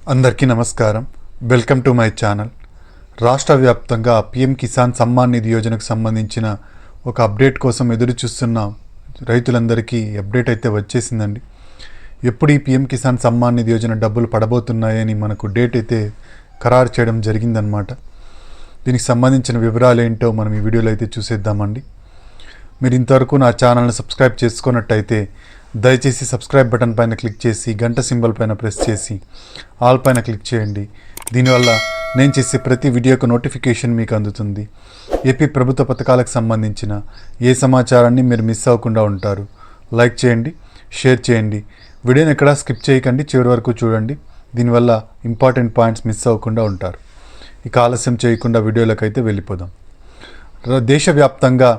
అందరికీ నమస్కారం. Welcome to my channel. రాష్ట్ర వ్యాప్తంగా పీఎం కిసాన్ సమ్మాన్ నిధి యోజనకు సంబంధించిన ఒక అప్డేట్ కోసం ఎదురు చూస్తున్న రైతులందరికీ అప్డేట్ అయితే వచ్చేసిందండి. ఎప్పుడు ఈ పీఎం కిసాన్ సమ్మాన్ నిధి యోజన డబ్బులు పడబోతున్నాయని మనకు డేట్ అయితే ఖరారు చేయడం జరిగిందనమాట. దీనికి సంబంధించిన వివరాలు ఏంటో మనం ఈ వీడియోలో అయితే చూసేద్దామండి. మీరు ఇంతవరకు నా ఛానల్ని సబ్స్క్రైబ్ చేసుకున్నట్టయితే దయచేసి సబ్స్క్రైబ్ బటన్ పైన క్లిక్ చేసి గంట సింబల్ పైన ప్రెస్ చేసి ఆల్ పైన క్లిక్ చేయండి. దీనివల్ల నేను చేసే ప్రతి వీడియోకు నోటిఫికేషన్ మీకు అందుతుంది. ఏపీ ప్రభుత్వ పథకాలకు సంబంధించిన ఏ సమాచారాన్ని మీరు మిస్ అవ్వకుండా ఉంటారు. లైక్ చేయండి, షేర్ చేయండి. వీడియోని ఎక్కడా స్కిప్ చేయకండి, చివరి వరకు చూడండి. దీనివల్ల ఇంపార్టెంట్ పాయింట్స్ మిస్ అవ్వకుండా ఉంటారు. ఇక ఆలస్యం చేయకుండా వీడియోలోకి అయితే వెళ్ళిపోదాం. దేశవ్యాప్తంగా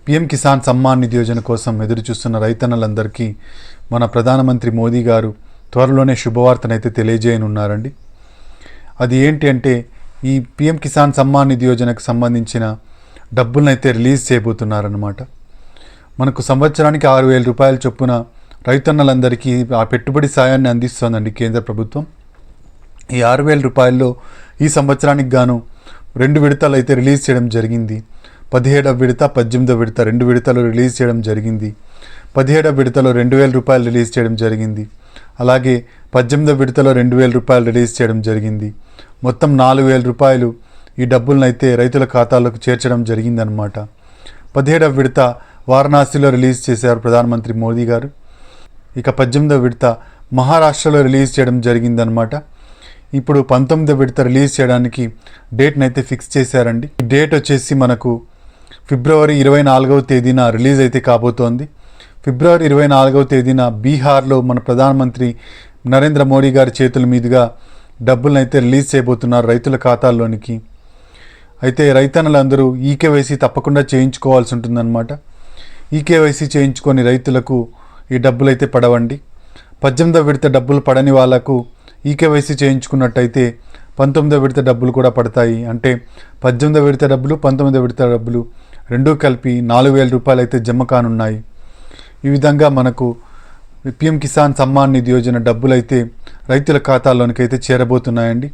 పీఎం కిసాన్ సమ్మాన్ నిధి యోజన కోసం ఎదురు చూస్తున్న రైతన్నలందరికీ మన ప్రధానమంత్రి మోదీ గారు త్వరలోనే శుభవార్తనైతే తెలియజేయనున్నారండి. అది ఏంటి అంటే, ఈ పీఎం కిసాన్ సమ్మాన్ నిధి యోజనకు సంబంధించిన డబ్బులనైతే రిలీజ్ చేయబోతున్నారన్నమాట. మనకు సంవత్సరానికి 6,000 రూపాయల చొప్పున రైతన్నలందరికీ ఆ పెట్టుబడి సాయాన్ని అందిస్తోందండి కేంద్ర ప్రభుత్వం. ఈ 6,000 రూపాయల్లో ఈ సంవత్సరానికి గాను 2 విడతలు అయితే రిలీజ్ చేయడం జరిగింది. 17వ విడత, 18వ విడత 2 విడతలు రిలీజ్ చేయడం జరిగింది. 17వ విడతలో 2,000 రూపాయలు రిలీజ్ చేయడం జరిగింది. అలాగే 18వ విడతలో 2,000 రూపాయలు రిలీజ్ చేయడం జరిగింది. మొత్తం 4,000 రూపాయలు ఈ డబ్బులను అయితే రైతుల ఖాతాలోకి చేర్చడం జరిగిందనమాట. 17వ విడత వారణాసిలో రిలీజ్ చేశారు ప్రధానమంత్రి మోదీ గారు. ఇక 18వ విడత మహారాష్ట్రలో రిలీజ్ చేయడం జరిగిందనమాట. ఇప్పుడు 19వ విడత రిలీజ్ చేయడానికి డేట్ని అయితే ఫిక్స్ చేశారండి. ఈ డేట్ వచ్చేసి మనకు ఫిబ్రవరి 24వ తేదీన రిలీజ్ అయితే కాబోతోంది. ఫిబ్రవరి 24వ తేదీన బీహార్లో మన ప్రధానమంత్రి నరేంద్ర మోడీ గారి చేతుల మీదుగా డబ్బులను అయితే రిలీజ్ చేయబోతున్నారు రైతుల ఖాతాల్లోనికి. అయితే రైతన్నలందరూ ఈకేవైసీ తప్పకుండా చేయించుకోవాల్సి ఉంటుందన్నమాట. ఈకేవైసీ చేయించుకొని రైతులకు ఈ డబ్బులు అయితే పడవండి. 18వ విడత డబ్బులు పడని వాళ్లకు ఈకేవైసీ చేయించుకున్నట్టయితే 19వ విడత డబ్బులు కూడా పడతాయి. అంటే 18వ విడత డబ్బులు, 19వ విడత డబ్బులు రెండూ కలిపి 4,000 రూపాయలు అయితే జమ కానున్నాయి. ఈ విధంగా మనకు పీఎం కిసాన్ సమ్మాన్ నిధి యోజన డబ్బులు అయితే రైతుల ఖాతాల్లోనికి అయితే చేరబోతున్నాయండి.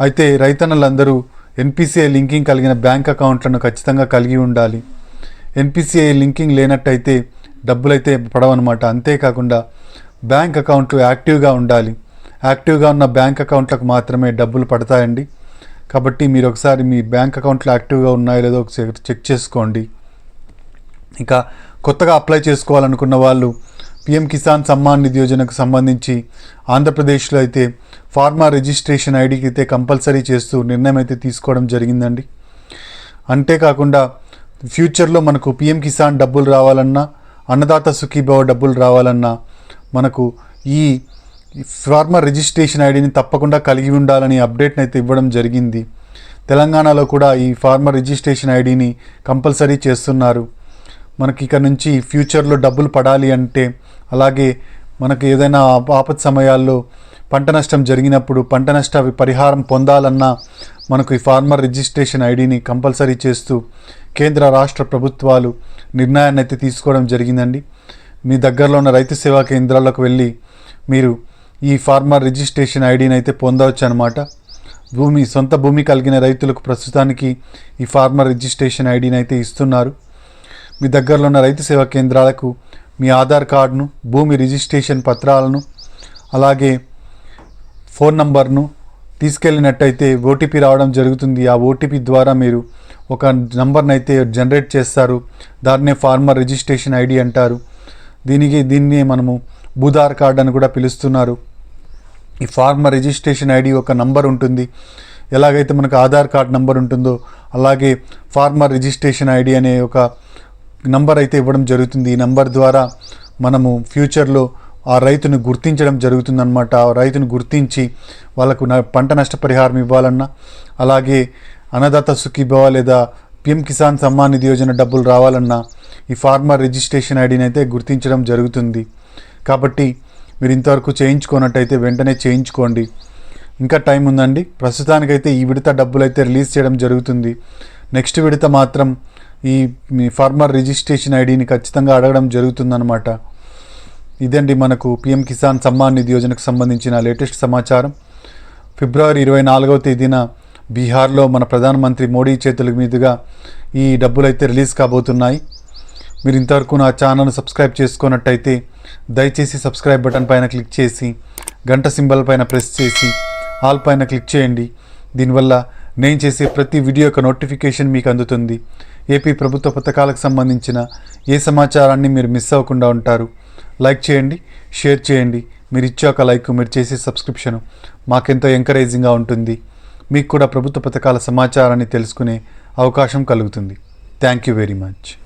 అయితే రైతన్నలందరూ ఎన్పిసిఐ లింకింగ్ కలిగిన బ్యాంక్ అకౌంట్లను ఖచ్చితంగా కలిగి ఉండాలి. ఎన్పిసిఐ లింకింగ్ లేనట్టయితే డబ్బులు అయితే పడవన్నమాట. అంతేకాకుండా బ్యాంక్ అకౌంట్లు యాక్టివ్గా ఉండాలి. యాక్టివ్గా ఉన్న బ్యాంక్ అకౌంట్లకు మాత్రమే డబ్బులు పడతాయండి. కాబట్టి మీరు ఒకసారి మీ బ్యాంక్ అకౌంట్లు యాక్టివ్గా ఉన్నాయో లేదో ఒకసారి చెక్ చేసుకోండి. ఇక కొత్తగా అప్లై చేసుకోవాలనుకున్న వాళ్ళు పీఎం కిసాన్ సమ్మాన్ నిధి యోజనకు సంబంధించి ఆంధ్రప్రదేశ్లో అయితే ఫార్మర్ రిజిస్ట్రేషన్ ఐడికి అయితే కంపల్సరీ చేస్తూ నిర్ణయం అయితే తీసుకోవడం జరిగిందండి. అంతేకాకుండా ఫ్యూచర్లో మనకు పీఎం కిసాన్ డబ్బులు రావాలన్నా, అన్నదాత సుఖీభవ డబ్బులు రావాలన్నా మనకు ఈ ఫార్మర్ రిజిస్ట్రేషన్ ఐడిని తప్పకుండా కలిగి ఉండాలని అప్డేట్ని అయితే ఇవ్వడం జరిగింది. తెలంగాణలో కూడా ఈ ఫార్మర్ రిజిస్ట్రేషన్ ఐడిని కంపల్సరీ చేస్తున్నారు. మనకి ఇక నుంచి ఫ్యూచర్లో డబ్బులు పడాలి అంటే, అలాగే మనకు ఏదైనా ఆపద సమయాల్లో పంట నష్టం జరిగినప్పుడు పంట నష్ట పరిహారం పొందాలన్నా మనకు ఈ ఫార్మర్ రిజిస్ట్రేషన్ ఐడిని కంపల్సరీ చేస్తూ కేంద్ర రాష్ట్ర ప్రభుత్వాలు నిర్ణయాన్ని అయితే తీసుకోవడం జరిగిందండి. మీ దగ్గరలో ఉన్న రైతు సేవా కేంద్రాలకు వెళ్ళి మీరు ఈ ఫార్మర్ రిజిస్ట్రేషన్ ఐడిని అయితే పొందవచ్చు అనమాట. సొంత భూమి కలిగిన రైతులకు ప్రస్తుతానికి ఈ ఫార్మర్ రిజిస్ట్రేషన్ ఐడిని అయితే ఇస్తున్నారు. మీ దగ్గరలో ఉన్న రైతు సేవా కేంద్రాలకు మీ ఆధార్ కార్డును, భూమి రిజిస్ట్రేషన్ పత్రాలను, అలాగే ఫోన్ నంబర్ను తీసుకెళ్ళినట్టయితే ఓటీపీ రావడం జరుగుతుంది. ఆ ఓటీపీ ద్వారా మీరు ఒక నంబర్ని అయితే జనరేట్ చేస్తారు. దాన్నే ఫార్మర్ రిజిస్ట్రేషన్ ఐడి అంటారు. దీన్ని మనము భూధార్ కార్డ్ అని కూడా పిలుస్తున్నారు. ఈ ఫార్మర్ రిజిస్ట్రేషన్ ఐడి ఒక నంబర్ ఉంటుంది. ఎలాగైతే మనకు ఆధార్ కార్డ్ నంబర్ ఉంటుందో అలాగే ఫార్మర్ రిజిస్ట్రేషన్ ఐడి అనే ఒక నంబర్ అయితే ఇవ్వడం జరుగుతుంది. ఈ నంబర్ ద్వారా మనము ఫ్యూచర్లో ఆ రైతును గుర్తించడం జరుగుతుందన్నమాట. ఆ రైతును గుర్తించి వాళ్ళకు పంట నష్టపరిహారం ఇవ్వాలన్నా, అలాగే అన్నదాత సుఖీభవ లేదా పీఎం కిసాన్ సమ్మాన్ నిధి యోజన డబ్బులు రావాలన్నా ఈ ఫార్మర్ రిజిస్ట్రేషన్ ఐడిని అయితే గుర్తించడం జరుగుతుంది. కాబట్టి మీరు ఇంతవరకు చేయించుకున్నట్టయితే వెంటనే చేయించుకోండి. ఇంకా టైం ఉందండి. ప్రస్తుతానికైతే ఈ విడత డబ్బులు అయితే రిలీజ్ చేయడం జరుగుతుంది. నెక్స్ట్ విడత మాత్రం ఈ ఫార్మర్ రిజిస్ట్రేషన్ ఐడిని ఖచ్చితంగా అడగడం జరుగుతుందన్నమాట. ఇదండి మనకు పీఎం కిసాన్ సమ్మాన్ నిధి యోజనకు సంబంధించిన లేటెస్ట్ సమాచారం. ఫిబ్రవరి 24వ తేదీన బీహార్లో మన ప్రధానమంత్రి మోడీ చేతుల మీదుగా ఈ డబ్బులు అయితే రిలీజ్ కాబోతున్నాయి. మీరు ఇంతవరకు నా ఛానల్ను సబ్స్క్రైబ్ చేసుకున్నట్టయితే దయచేసి సబ్స్క్రైబ్ బటన్ పైన క్లిక్ చేసి గంట సింబల్ పైన ప్రెస్ చేసి ఆల్ పైన క్లిక్ చేయండి. దీనివల్ల నేను చేసే ప్రతి వీడియో యొక్క నోటిఫికేషన్ మీకు అందుతుంది. ఏపీ ప్రభుత్వ పథకాలకు సంబంధించిన ఏ సమాచారాన్ని మీరు మిస్ అవ్వకుండా ఉంటారు. లైక్ చేయండి, షేర్ చేయండి. మీరు ఇచ్చే ఒక లైక్, మీరు చేసే సబ్స్క్రిప్షన్ మాకెంతో ఎంకరేజింగ్గా ఉంటుంది. మీకు కూడా ప్రభుత్వ పథకాల సమాచారాన్ని తెలుసుకునే అవకాశం కలుగుతుంది. Thank you very much.